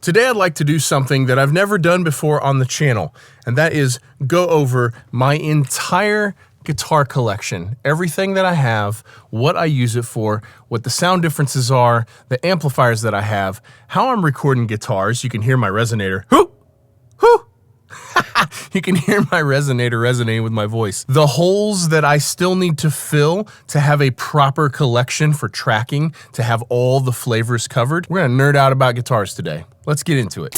Today I'd like to do something that I've never done before on the channel, and that is go over my entire guitar collection. Everything that I have, what I use it for, what the sound differences are, the amplifiers that I have, how I'm recording guitars. You can hear my resonator. Hoo! Hoo! You can hear my resonator resonating with my voice. The holes that I still need to fill to have a proper collection for tracking, to have all the flavors covered. We're gonna nerd out about guitars today. Let's get into it.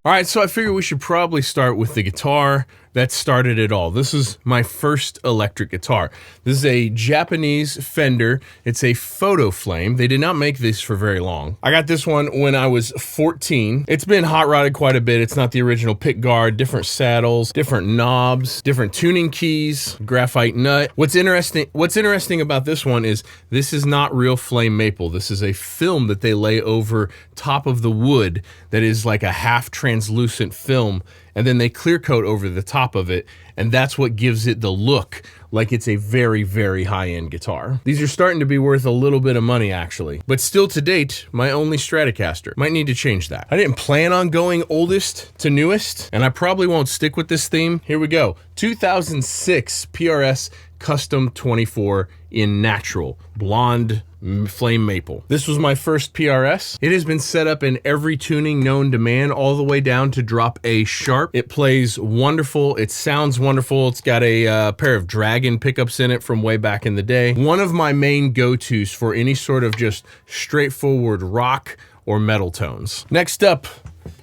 All right, so I figured we should probably start with the guitar that started it all. This is my first electric guitar. This is a Japanese Fender. It's a Photo Flame. They did not make this for very long. I got this one when I was 14. It's been hot rodded quite a bit. It's not the original pick guard, different saddles, different knobs, different tuning keys, graphite nut. What's interesting about this one is this is not real flame maple. This is a film that they lay over top of the wood that is like a half translucent film, and then they clear coat over the top of it, and that's what gives it the look like it's a very, very high-end guitar. These are starting to be worth a little bit of money, actually. But still, to date, my only Stratocaster. Might need to change that. I didn't plan on going oldest to newest, and I probably won't stick with this theme. Here we go. 2006 PRS Custom 24 in natural, blonde flame maple. This was my first PRS. It has been set up in every tuning known to man, all the way down to drop A sharp. It plays wonderful. It sounds wonderful. It's got a pair of Dragon pickups in it from way back in the day. One of my main go-tos for any sort of just straightforward rock or metal tones. Next up,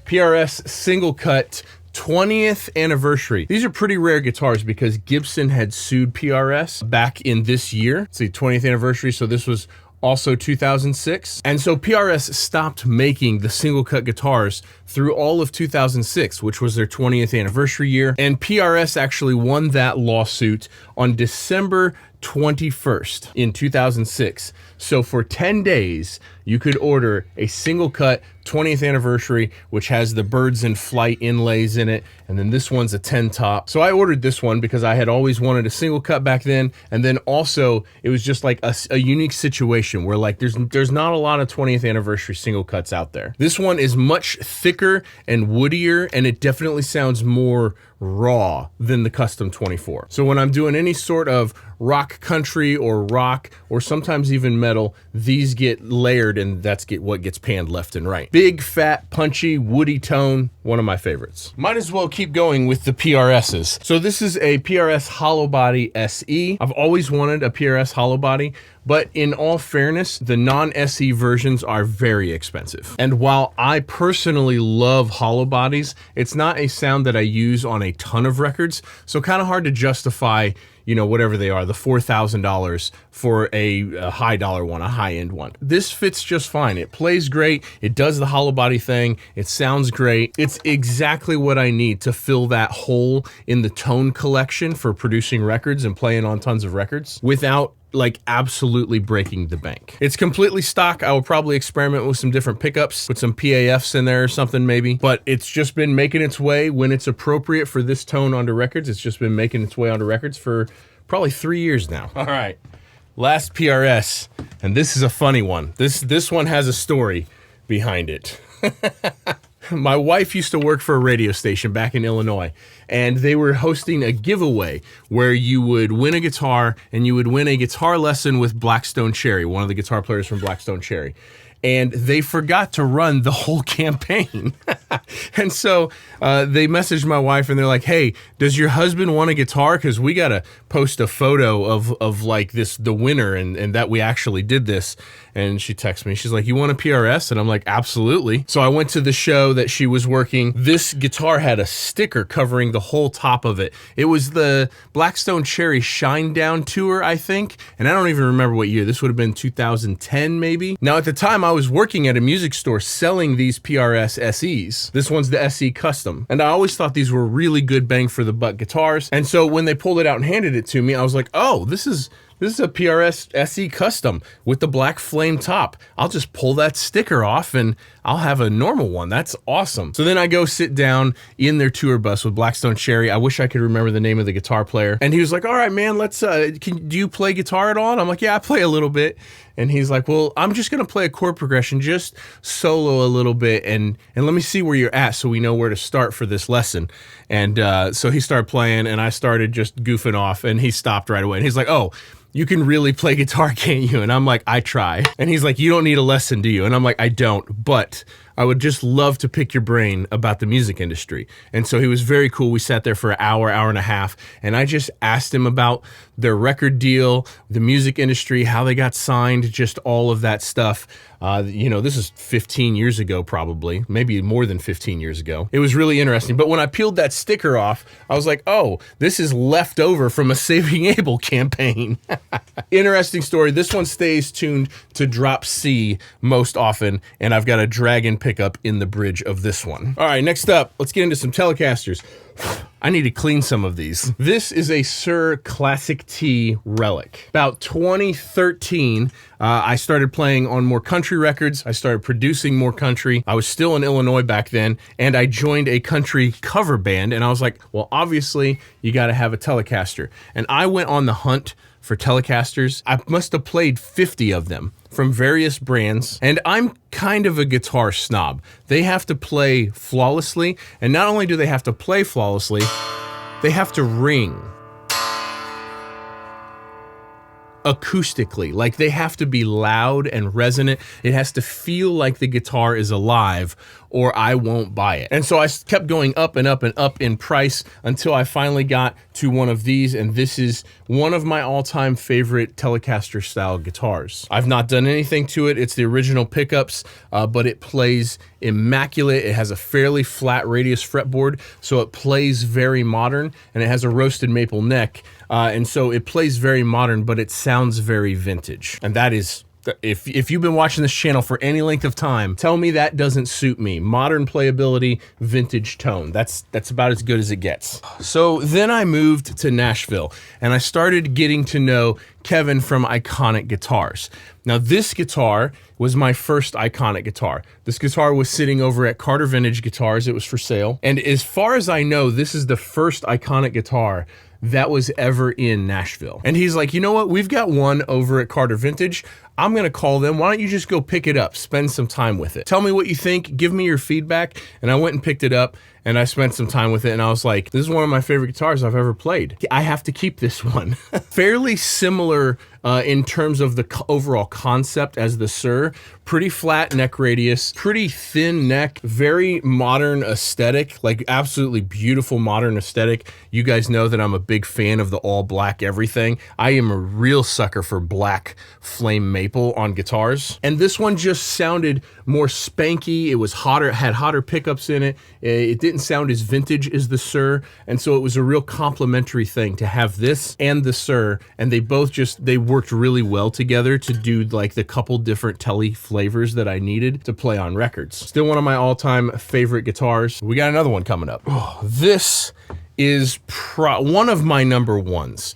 PRS single cut 20th anniversary. These are pretty rare guitars because Gibson had sued PRS back in this year. It's the 20th anniversary, so this was also 2006. And so PRS stopped making the single cut guitars through all of 2006, which was their 20th anniversary year. And PRS actually won that lawsuit on December 21st in 2006. So for 10 days, you could order a single cut 20th anniversary, which has the birds in flight inlays in it. And then this one's a 10 top. So I ordered this one because I had always wanted a single cut back then. And then also it was just like a unique situation where like there's not a lot of 20th anniversary single cuts out there. This one is much thicker and woodier, and it definitely sounds more raw than the Custom 24. So when I'm doing any sort of rock country or rock or sometimes even metal, these get layered, and that's what gets panned left and right. Big, fat, punchy, woody tone, one of my favorites. Might as well keep going with the PRSs. So this is a PRS Hollow Body SE. I've always wanted a PRS Hollow Body, but in all fairness, the non-SE versions are very expensive. And while I personally love hollow bodies, it's not a sound that I use on a ton of records, so kind of hard to justify, you know, whatever they are, the $4,000 for a high dollar one, a high end one. This fits just fine. It plays great. It does the hollow body thing. It sounds great. It's exactly what I need to fill that hole in the tone collection for producing records and playing on tons of records without like absolutely breaking the bank. It's completely stock. I will probably experiment with some different pickups, put some PAFs in there or something maybe, but it's just been making its way when it's appropriate for this tone onto records. It's just been making its way onto records for probably 3 years now. All right, last PRS, and this is a funny one. This one has a story behind it. My wife used to work for a radio station back in Illinois, and they were hosting a giveaway where you would win a guitar, and you would win a guitar lesson with Blackstone Cherry, one of the guitar players from Blackstone Cherry. And they forgot to run the whole campaign. And so they messaged my wife and they're like, hey, does your husband want a guitar? Because we got to post a photo of like the winner and that we actually did this. And she texts me, she's like, you want a PRS? And I'm like, absolutely. So I went to the show that she was working. This guitar had a sticker covering the whole top of it. It was the Blackstone Cherry Shine Down Tour, I think. And I don't even remember what year. This would have been 2010 maybe. Now at the time I was working at a music store selling these PRS SEs. This one's the SE Custom. And I always thought these were really good bang for the buck guitars. And so when they pulled it out and handed it to me, I was like, oh, this is this is a PRS SE Custom with the black flame top. I'll just pull that sticker off and I'll have a normal one. That's awesome. So then I go sit down in their tour bus with Blackstone Cherry. I wish I could remember the name of the guitar player. And he was like, all right, man, do you play guitar at all? And I'm like, yeah, I play a little bit. And he's like, well, I'm just going to play a chord progression, just solo a little bit, and let me see where you're at so we know where to start for this lesson. And so he started playing, and I started just goofing off, and he stopped right away. And he's like, oh, you can really play guitar, can't you? And I'm like, I try. And he's like, you don't need a lesson, do you? And I'm like, I don't, but I would just love to pick your brain about the music industry. And so he was very cool. We sat there for an hour and a half, and I just asked him about their record deal, the music industry, how they got signed, just all of that stuff. You know, this is 15 years ago, probably, maybe more than 15 years ago. It was really interesting. But when I peeled that sticker off, I was like, oh, this is left over from a Saving Abel campaign. Interesting story. This one stays tuned to drop C most often, and I've got a Dragon pickup in the bridge of this one. All right, next up, let's get into some Telecasters. I need to clean some of these. This is a Sir Classic T Relic. About 2013, I started playing on more country records. I started producing more country. I was still in Illinois back then, and I joined a country cover band, and I was like, well, obviously, you gotta have a Telecaster. And I went on the hunt for Telecasters. I must have played 50 of them from various brands, and I'm kind of a guitar snob. They have to play flawlessly, and not only do they have to play flawlessly, they have to ring acoustically. Like, they have to be loud and resonant. It has to feel like the guitar is alive, or I won't buy it. And so I kept going up and up and up in price until I finally got to one of these, and this is one of my all-time favorite Telecaster style guitars. I've not done anything to it. It's the original pickups, but it plays immaculate. It has a fairly flat radius fretboard, so it plays very modern, and it has a roasted maple neck, and so it plays very modern, but it sounds very vintage. And that is, if you've been watching this channel for any length of time, tell me that doesn't suit me. Modern playability, vintage tone. That's about as good as it gets. So then I moved to Nashville, and I started getting to know Kevin from Iconic Guitars. Now, this guitar was my first Iconic guitar. This guitar was sitting over at Carter Vintage Guitars. It was for sale. And as far as I know, this is the first Iconic guitar that was ever in Nashville. And he's like, you know what? We've got one over at Carter Vintage. I'm gonna call them. Why don't you just go pick it up, spend some time with it. Tell me what you think, give me your feedback. And I went and picked it up, and I spent some time with it, and I was like, this is one of my favorite guitars I've ever played. I have to keep this one. Fairly similar in terms of the overall concept as the Sir. Pretty flat neck radius, pretty thin neck, very modern aesthetic, like absolutely beautiful modern aesthetic. You guys know that I'm a big fan of the all black everything. I am a real sucker for black flame maple on guitars. And this one just sounded more spanky. It was hotter, had hotter pickups in it. It didn't sound as vintage as the Sir. And so it was a real complimentary thing to have this and the Sir. And they both just, they worked really well together to do like the couple different Tele flavors that I needed to play on records. Still one of my all-time favorite guitars. We got another one coming up. Oh, this is one of my number ones.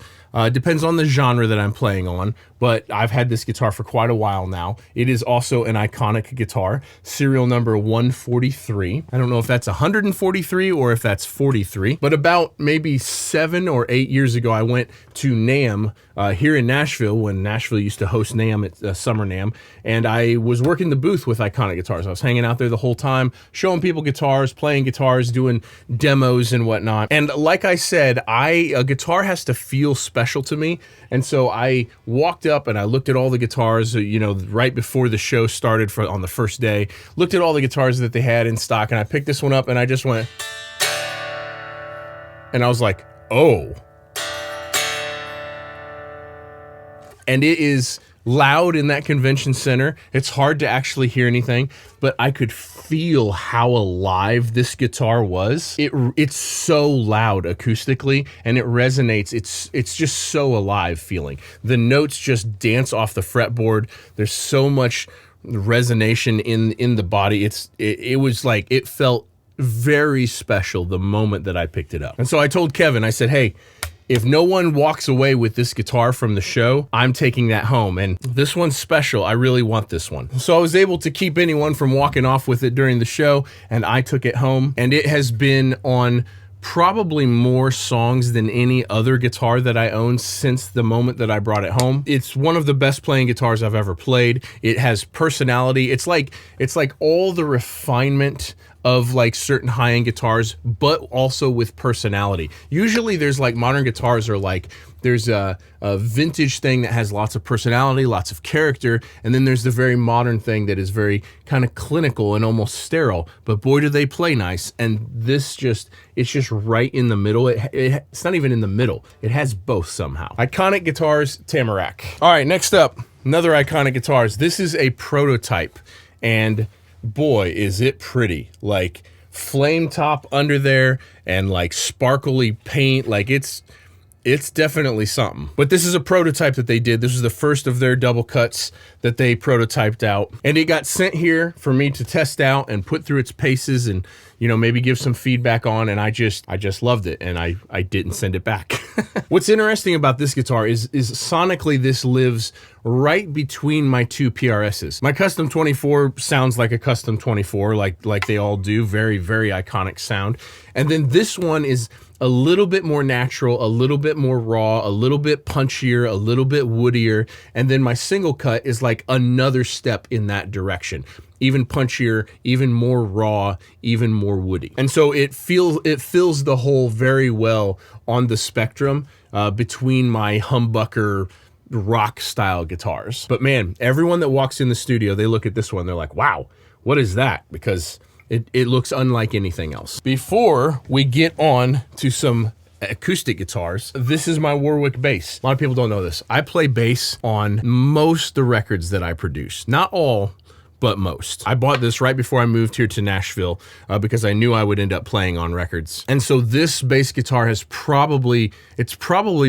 Depends on the genre that I'm playing on, but I've had this guitar for quite a while now. It is also an Iconic guitar, serial number 143. I don't know if that's 143 or if that's 43, but about maybe 7 or 8 years ago, I went to NAMM here in Nashville when Nashville used to host NAMM at Summer NAMM, and I was working the booth with Iconic Guitars. I was hanging out there the whole time, showing people guitars, playing guitars, doing demos and whatnot. And like I said, a guitar has to feel special to me, and so I walked up and I looked at all the guitars, you know, right before the show started on the first day, looked at all the guitars that they had in stock, and I picked this one up and I just went, and I was like, oh. And it is loud in that convention center. It's hard to actually hear anything, but I could feel how alive this guitar was. It's so loud acoustically, and it resonates. It's just so alive feeling. The notes just dance off the fretboard. There's so much resonation in the body. It was like, it felt very special the moment that I picked it up. And so I told Kevin, I said, hey, if no one walks away with this guitar from the show, I'm taking that home. And this one's special. I really want this one. So I was able to keep anyone from walking off with it during the show, and I took it home. And it has been on probably more songs than any other guitar that I own since the moment that I brought it home. It's one of the best playing guitars I've ever played. It has personality. It's like all the refinement of like certain high-end guitars, but also with personality. Usually there's like modern guitars are like, there's a vintage thing that has lots of personality, lots of character, and then there's the very modern thing that is very kind of clinical and almost sterile, but boy do they play nice. And this it's just right in the middle. It's not even in the middle. It has both somehow. Iconic guitars, Tamarack. All right, next up, another iconic guitars. This is a prototype, and boy, is it pretty. Like flame top under there and like sparkly paint. Like it's definitely something. But this is a prototype that they did. This was the first of their double cuts that they prototyped out. And it got sent here for me to test out and put through its paces and, you know, maybe give some feedback on. And I just loved it. And I didn't send it back. What's interesting about this guitar is sonically this lives right between my two PRSs. My Custom 24 sounds like a Custom 24, like they all do. Very, very iconic sound. And then this one is a little bit more natural, a little bit more raw, a little bit punchier, a little bit woodier. And then my single cut is like another step in that direction. Even punchier, even more raw, even more woody. And so it fills the hole very well on the spectrum between my humbucker rock style guitars. But man, everyone that walks in the studio, they look at this one, they're like, wow, what is that? Because it looks unlike anything else. Before we get on to some acoustic guitars, this is my Warwick bass. A lot of people don't know this. I play bass on most of the records that I produce. Not all, but most. I bought this right before I moved here to Nashville because I knew I would end up playing on records. And so this bass guitar has probably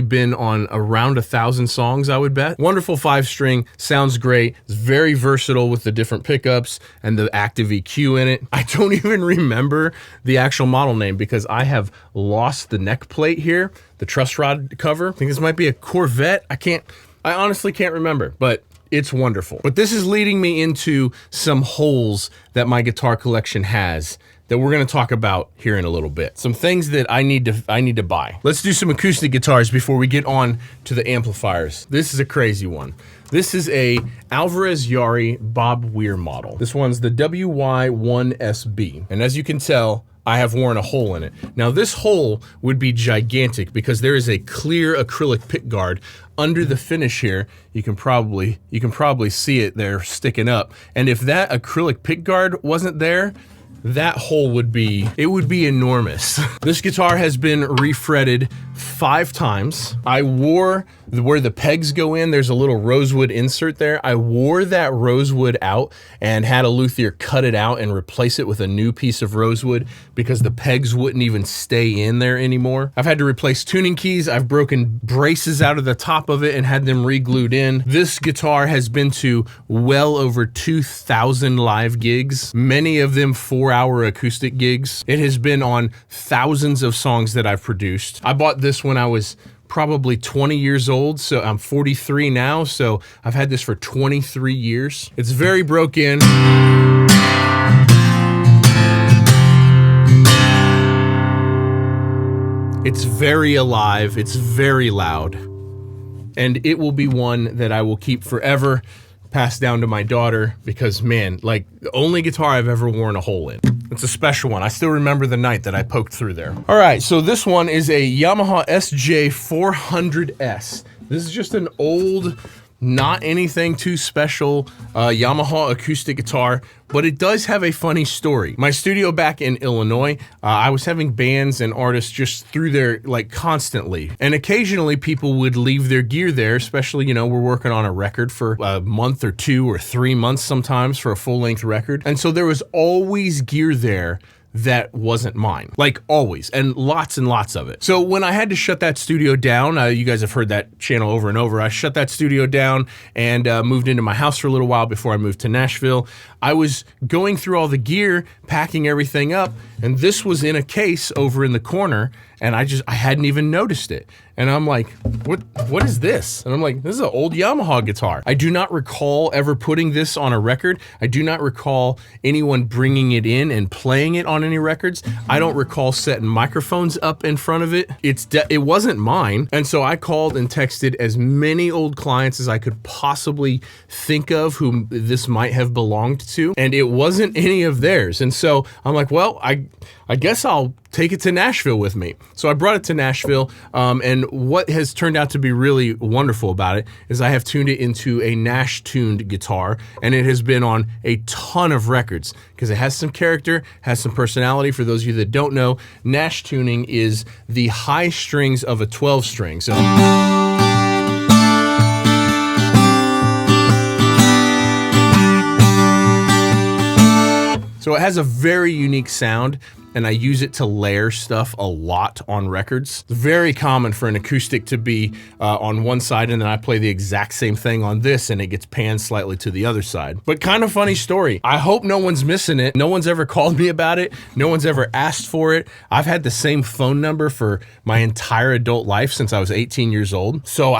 been on around 1,000 songs, I would bet. Wonderful 5-string, sounds great. It's very versatile with the different pickups and the active EQ in it. I don't even remember the actual model name because I have lost the neck plate here, the truss rod cover. I think this might be a Corvette. I honestly can't remember, but it's wonderful. But this is leading me into some holes that my guitar collection has that we're going to talk about here in a little bit. Some things that I need to buy. Let's do some acoustic guitars before we get on to the amplifiers. This is a crazy one. This is a Alvarez Yari Bob Weir model. This one's the WY1SB. And as you can tell, I have worn a hole in it. Now this hole would be gigantic because there is a clear acrylic pick guard under the finish here. You can probably see it there sticking up. And if that acrylic pick guard wasn't there, that hole would be enormous. This guitar has been refretted 5 times. I wore where the pegs go in, there's a little rosewood insert there. I wore that rosewood out and had a luthier cut it out and replace it with a new piece of rosewood because the pegs wouldn't even stay in there anymore. I've had to replace tuning keys. I've broken braces out of the top of it and had them re-glued in. This guitar has been to well over 2,000 live gigs, many of them 4-hour acoustic gigs. It has been on thousands of songs that I've produced. I bought this when I was probably 20 years old, so I'm 43 now, so I've had this for 23 years. It's very broken. It's very alive, it's very loud, and it will be one that I will keep forever, pass down to my daughter, because man, like the only guitar I've ever worn a hole in. It's a special one. I still remember the night that I poked through there. All right, so this one is a Yamaha SJ400S. This is just an old, not anything too special Yamaha acoustic guitar, but it does have a funny story. My studio back in Illinois, I was having bands and artists just through there like constantly. And occasionally people would leave their gear there, especially, you know, we're working on a record for a month or 2 or 3 months sometimes for a full-length record. And so there was always gear there that wasn't mine, like always, and lots of it. So when I had to shut that studio down, you guys have heard that channel over and over, I shut that studio down and moved into my house for a little while before I moved to Nashville. I was going through all the gear, packing everything up, and this was in a case over in the corner, and I hadn't even noticed it. And I'm like, what is this? And I'm like, this is an old Yamaha guitar. I do not recall ever putting this on a record. I do not recall anyone bringing it in and playing it on any records. I don't recall setting microphones up in front of it. It wasn't mine. And so I called and texted as many old clients as I could possibly think of whom this might have belonged to, and it wasn't any of theirs. And so I'm like, well, I guess I'll take it to Nashville with me. So I brought it to Nashville, and what has turned out to be really wonderful about it is I have tuned it into a Nash-tuned guitar, and it has been on a ton of records because it has some character, has some personality. For those of you that don't know, Nash tuning is the high strings of a 12 string. So it has a very unique sound, and I use it to layer stuff a lot on records. It's very common for an acoustic to be on one side, and then I play the exact same thing on this, and it gets panned slightly to the other side. But kind of funny story. I hope no one's missing it. No one's ever called me about it. No one's ever asked for it. I've had the same phone number for my entire adult life since I was 18 years old. So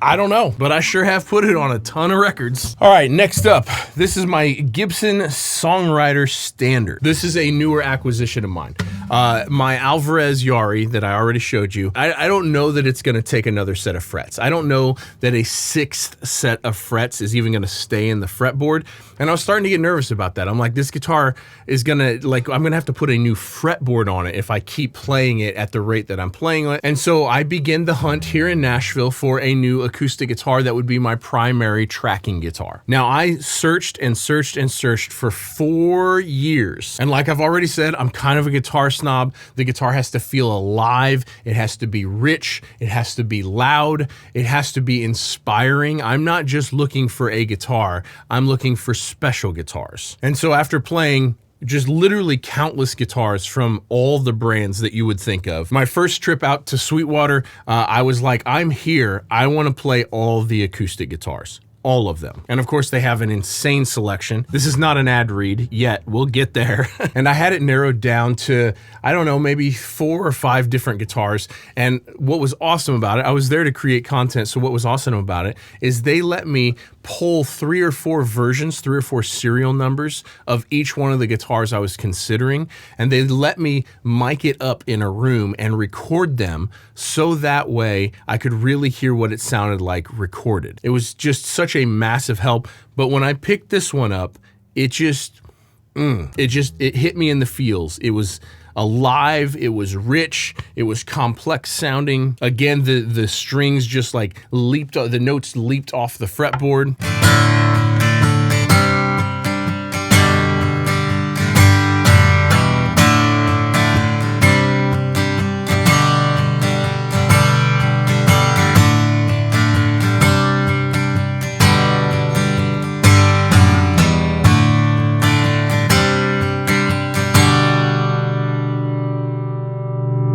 I don't know, but I sure have put it on a ton of records. All right, next up, this is my Gibson Songwriter Standard. This is a newer acquisition of mine. My Alvarez Yari that I already showed you, I don't know that it's gonna take another set of frets. I don't know that a 6th set of frets is even gonna stay in the fretboard. And I was starting to get nervous about that. I'm like, this guitar is gonna, I'm gonna have to put a new fretboard on it if I keep playing it at the rate that I'm playing it. And so I begin the hunt here in Nashville for a new acoustic guitar that would be my primary tracking guitar. Now, I searched and searched and searched for 4 years. And like I've already said, I'm kind of a guitar snob. The guitar has to feel alive. It has to be rich. It has to be loud. It has to be inspiring. I'm not just looking for a guitar. I'm looking for special guitars. And so after playing just literally countless guitars from all the brands that you would think of. My first trip out to Sweetwater, I was like, I'm here. I want to play all the acoustic guitars. All of them. And of course they have an insane selection. This is not an ad read yet. We'll get there. And I had it narrowed down to, I don't know, maybe 4 or 5 different guitars. And what was awesome about it, I was there to create content. So what was awesome about it is they let me pull 3 or 4 versions, 3 or 4 serial numbers of each one of the guitars I was considering. And they let me mic it up in a room and record them so that way I could really hear what it sounded like recorded. It was just such a massive help. But when I picked this one up, it hit me in the feels. It was alive, it was rich, it was complex sounding. Again, the strings just like leaped, the notes leaped off the fretboard.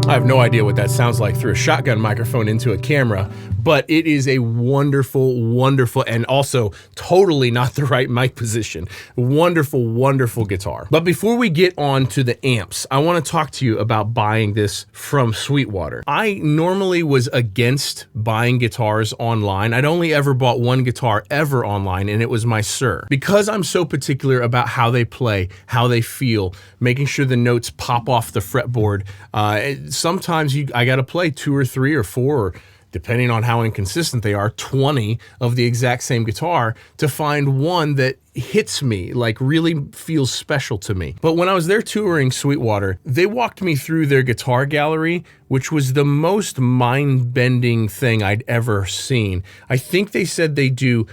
I have no idea what that sounds like through a shotgun microphone into a camera, but it is a wonderful, wonderful, and also totally not the right mic position. Wonderful, wonderful guitar. But before we get on to the amps, I want to talk to you about buying this from Sweetwater. I normally was against buying guitars online. I'd only ever bought one guitar ever online, and it was my Sir. Because I'm so particular about how they play, how they feel, making sure the notes pop off the fretboard, sometimes I got to play 2 or 3 or 4, or depending on how inconsistent they are, 20 of the exact same guitar to find one that hits me, like really feels special to me. But when I was there touring Sweetwater, they walked me through their guitar gallery, which was the most mind-bending thing I'd ever seen. I think they said they do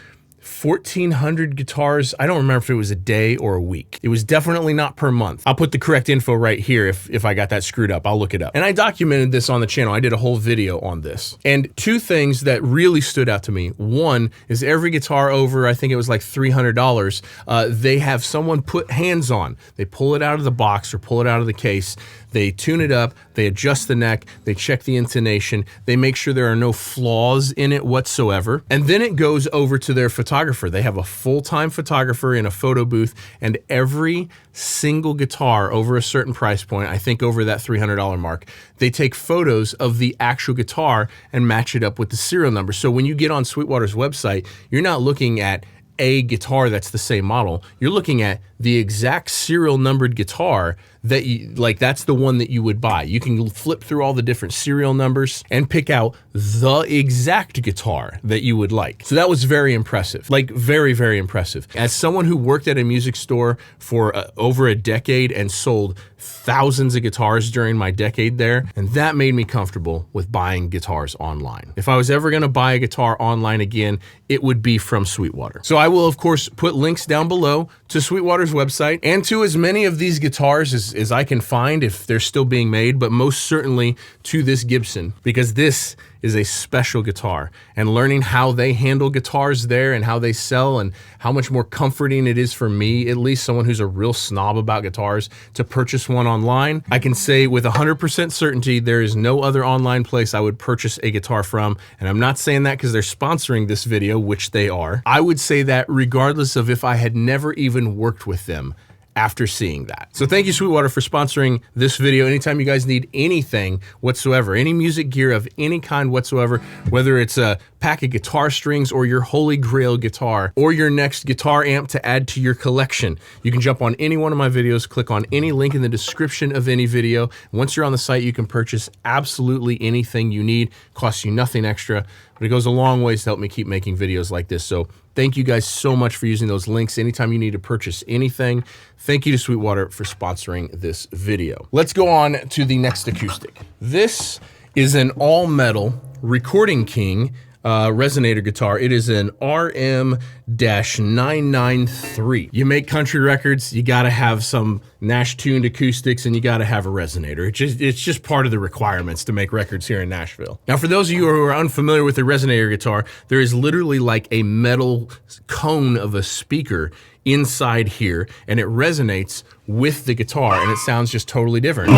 1,400 guitars. I don't remember if it was a day or a week. It was definitely not per month. I'll put the correct info right here if I got that screwed up. I'll look it up. And I documented this on the channel. I did a whole video on this. And 2 things that really stood out to me. One is every guitar over, I think it was like $300, they have someone put hands on. They pull it out of the box or pull it out of the case. they tune it up, they adjust the neck, they check the intonation, they make sure there are no flaws in it whatsoever, and then it goes over to their photographer. They have a full-time photographer in a photo booth, and every single guitar over a certain price point, I think over that $300 mark, they take photos of the actual guitar and match it up with the serial number. So when you get on Sweetwater's website, you're not looking at a guitar that's the same model. You're looking at the exact serial numbered guitar that you like. That's the one that you would buy. You can flip through all the different serial numbers and pick out the exact guitar that you would like. So that was very impressive, like very, very impressive. As someone who worked at a music store for over a decade and sold thousands of guitars during my decade there, and that made me comfortable with buying guitars online. If I was ever gonna buy a guitar online again, it would be from Sweetwater. So I will, of course, put links down below to Sweetwater's website and to as many of these guitars as I can find if they're still being made, but most certainly to this Gibson, because this is a special guitar, and learning how they handle guitars there and how they sell and how much more comforting it is for me, at least someone who's a real snob about guitars, to purchase one online. I can say with 100% certainty there is no other online place I would purchase a guitar from, and I'm not saying that because they're sponsoring this video, which they are. I would say that regardless of if I had never even worked with them after seeing that. So thank you, Sweetwater, for sponsoring this video. Anytime you guys need anything whatsoever, any music gear of any kind whatsoever, whether it's a pack of guitar strings or your holy grail guitar or your next guitar amp to add to your collection, you can jump on any one of my videos, click on any link in the description of any video. Once you're on the site, you can purchase absolutely anything you need. Costs you nothing extra, but it goes a long ways to help me keep making videos like this. So thank you guys so much for using those links anytime you need to purchase anything. Thank you to Sweetwater for sponsoring this video. Let's go on to the next acoustic. This is an all-metal Recording King resonator guitar. It is an RM-993. You make country records, you gotta have some Nash tuned acoustics, and you gotta have a resonator. It's just part of the requirements to make records here in Nashville. Now, for those of you who are unfamiliar with the resonator guitar, there is literally like a metal cone of a speaker inside here, and it resonates with the guitar, and it sounds just totally different.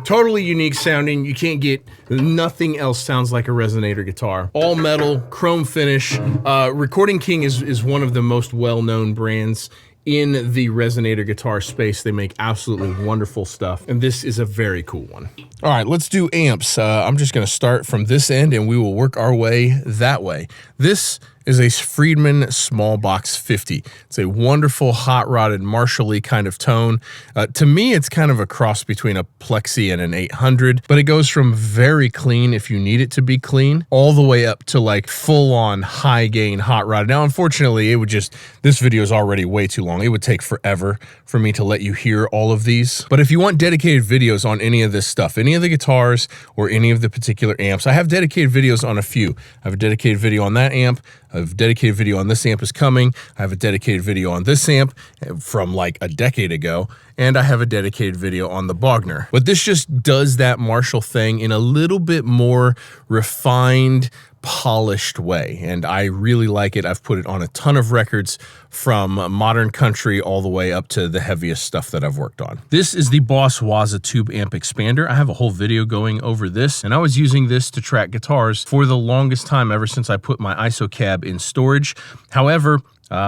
Totally unique sounding. You can't get, nothing else sounds like a resonator guitar. All metal, chrome finish. Recording King is one of the most well-known brands in the resonator guitar space. They make absolutely wonderful stuff, and this is a very cool one. All right, let's do amps. I'm just gonna start from this end and we will work our way that way. This is a Friedman Small Box 50. It's a wonderful hot-rodded Marshall-y kind of tone. To me, it's kind of a cross between a Plexi and an 800, but it goes from very clean, if you need it to be clean, all the way up to like full-on high-gain hot-rodded. Now, unfortunately, this video is already way too long. It would take forever for me to let you hear all of these. But if you want dedicated videos on any of this stuff, any of the guitars or any of the particular amps, I have dedicated videos on a few. I have a dedicated video on that amp. I have a dedicated video on this amp is coming. I have a dedicated video on this amp from like a decade ago. And I have a dedicated video on the Bogner. But this just does that Marshall thing in a little bit more refined, polished way, and I really like it. I've put it on a ton of records, from modern country all the way up to the heaviest stuff that I've worked on. This is the Boss Waza Tube Amp Expander. I have a whole video going over this, and I was using this to track guitars for the longest time, ever since I put my ISO cab in storage. However,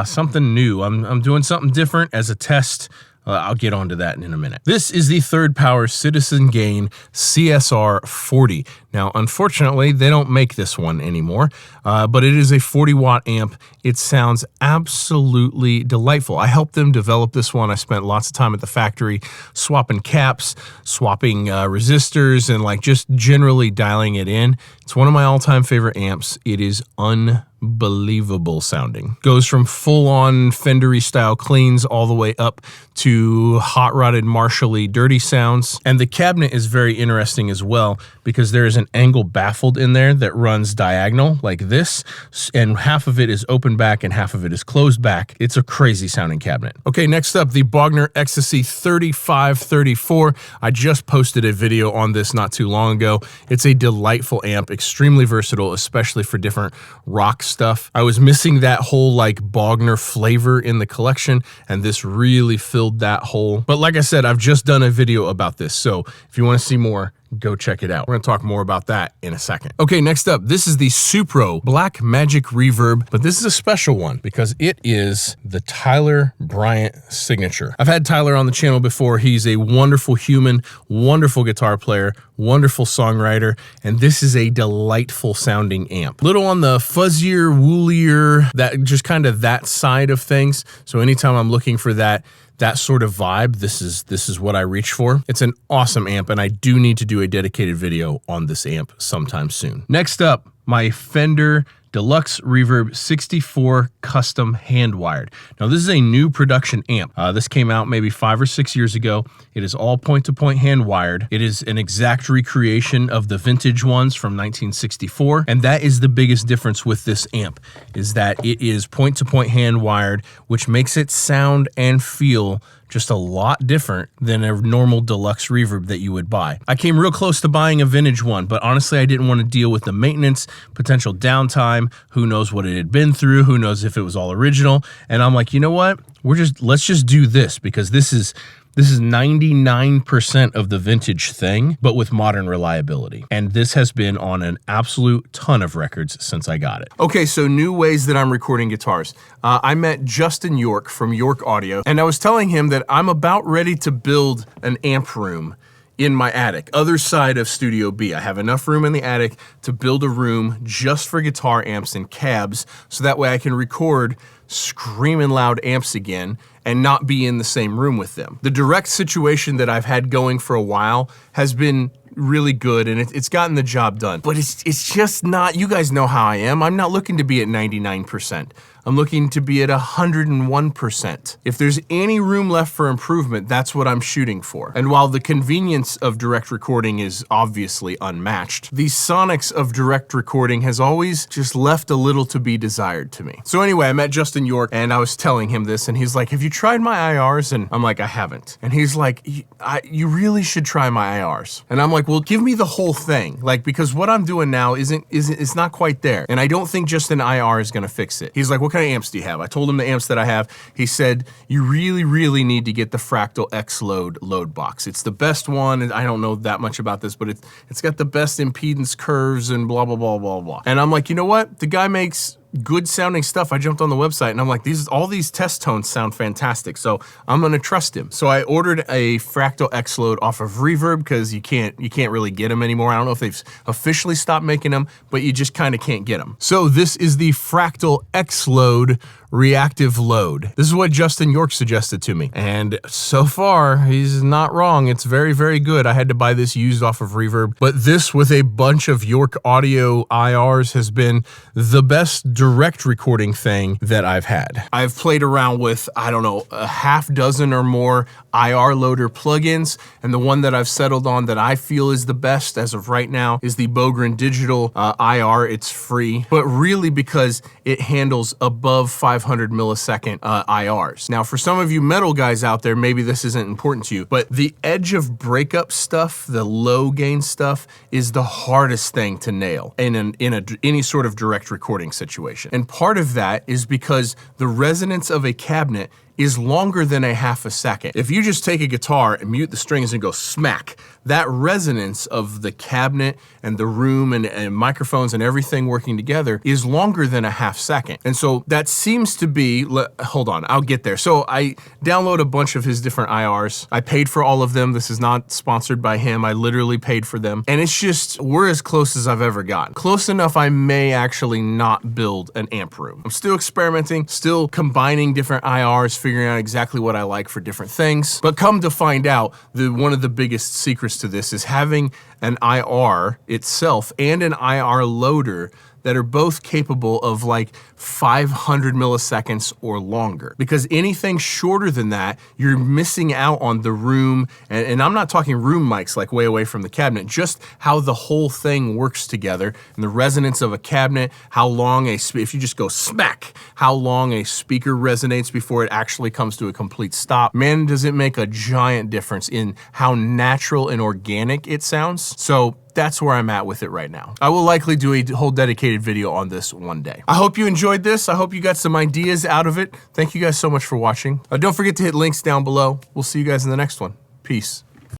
something new. I'm doing something different as a test. I'll get onto that in a minute. This is the Third Power Citizen Gain CSR 40. Now, unfortunately, they don't make this one anymore, but it is a 40-watt amp. It sounds absolutely delightful. I helped them develop this one. I spent lots of time at the factory swapping caps, swapping resistors, and like just generally dialing it in. It's one of my all-time favorite amps. It is unbelievable. unbelievable sounding. Goes from full-on Fendery style cleans all the way up to hot-rodded Marshall-y dirty sounds. And the cabinet is very interesting as well because there is an angle baffled in there that runs diagonal like this, and half of it is open back and half of it is closed back. It's a crazy sounding cabinet. Okay, next up, the Bogner Ecstasy 3534. I just posted a video on this not too long ago. It's a delightful amp, extremely versatile, especially for different rock stuff. I was missing that whole like Bogner flavor in the collection, and this really filled that hole. But like I said, I've just done a video about this, so if you want to see more, go check it out. We're gonna talk more about that in a second. Okay, next up, this is the Supro Black Magic Reverb, but this is a special one because it is the Tyler Bryant signature. I've had Tyler on the channel before. He's a wonderful human, wonderful guitar player, wonderful songwriter, and this is a delightful sounding amp. Little on the fuzzier, woolier, that just kind of that side of things. So anytime I'm looking for that sort of vibe, this is what I reach for. It's an awesome amp, and I do need to do a dedicated video on this amp sometime soon. Next up, my Fender Deluxe Reverb 64 Custom Hand Wired. Now this is a new production amp. This came out maybe 5 or 6 years ago. It is all point-to-point hand wired. It is an exact recreation of the vintage ones from 1964. And that is the biggest difference with this amp, is that it is point-to-point hand wired, which makes it sound and feel just a lot different than a normal deluxe reverb that you would buy. I came real close to buying a vintage one, but honestly, I didn't want to deal with the maintenance, potential downtime, who knows what it had been through, who knows if it was all original. And I'm like, you know what? Let's just do this, because this is 99% of the vintage thing, but with modern reliability. And this has been on an absolute ton of records since I got it. Okay, so new ways that I'm recording guitars. I met Justin York from York Audio, and I was telling him that I'm about ready to build an amp room in my attic, other side of Studio B. I have enough room in the attic to build a room just for guitar amps and cabs, so that way I can record screaming loud amps again and not be in the same room with them. The direct situation that I've had going for a while has been really good, and it's gotten the job done. But it's just not, you guys know how I am. I'm not looking to be at 99%. I'm looking to be at 101%. If there's any room left for improvement, that's what I'm shooting for. And while the convenience of direct recording is obviously unmatched, the sonics of direct recording has always just left a little to be desired to me. So anyway, I met Justin York, and I was telling him this, and he's like, have you tried my IRs? And I'm like, I haven't. And he's like, you really should try my IRs. And I'm like, well, give me the whole thing. Like, because what I'm doing now it's not quite there. And I don't think just an IR is gonna fix it. He's like, what kind of amps do you have? I told him the amps that I have. He said, you really, really need to get the Fractal X load box. It's the best one. And I don't know that much about this, but it's got the best impedance curves and blah, blah, blah, blah, blah. And I'm like, you know what? The guy makes good sounding stuff. I jumped on the website and I'm like, all these test tones sound fantastic, so I'm gonna trust him. So I ordered a Fractal X Load off of Reverb, because you can't really get them anymore. I don't know if they've officially stopped making them, but you just kind of can't get them. So this is the Fractal X Load reactive load. This is what Justin York suggested to me, and so far he's not wrong. It's very, very good. I had to buy this used off of Reverb, but this with a bunch of York Audio IRs has been the best direct recording thing that I've had. I've played around with, I don't know, a half dozen or more IR loader plugins, and the one that I've settled on that I feel is the best as of right now is the Bogren Digital IR. It's free, but really because it handles above 500 millisecond IRs. Now, for some of you metal guys out there, maybe this isn't important to you, but the edge of breakup stuff, the low gain stuff, is the hardest thing to nail in any sort of direct recording situation. And part of that is because the resonance of a cabinet is longer than a half a second. If you just take a guitar and mute the strings and go smack, that resonance of the cabinet and the room and microphones and everything working together is longer than a half second. And so that seems to be, hold on, I'll get there. So I download a bunch of his different IRs. I paid for all of them. This is not sponsored by him. I literally paid for them. And it's just, we're as close as I've ever gotten. Close enough I may actually not build an amp room. I'm still experimenting, still combining different IRs, figuring out exactly what I like for different things. But come to find out, one of the biggest secrets to this is having an IR itself and an IR loader that are both capable of like 500 milliseconds or longer. Because anything shorter than that, you're missing out on the room, and I'm not talking room mics like way away from the cabinet, just how the whole thing works together, and the resonance of a cabinet, how long if you just go smack, how long a speaker resonates before it actually comes to a complete stop. Man, does it make a giant difference in how natural and organic it sounds. So that's where I'm at with it right now. I will likely do a whole dedicated video on this one day. I hope you enjoyed this. I hope you got some ideas out of it. Thank you guys so much for watching. Don't forget to hit links down below. We'll see you guys in the next one. Peace.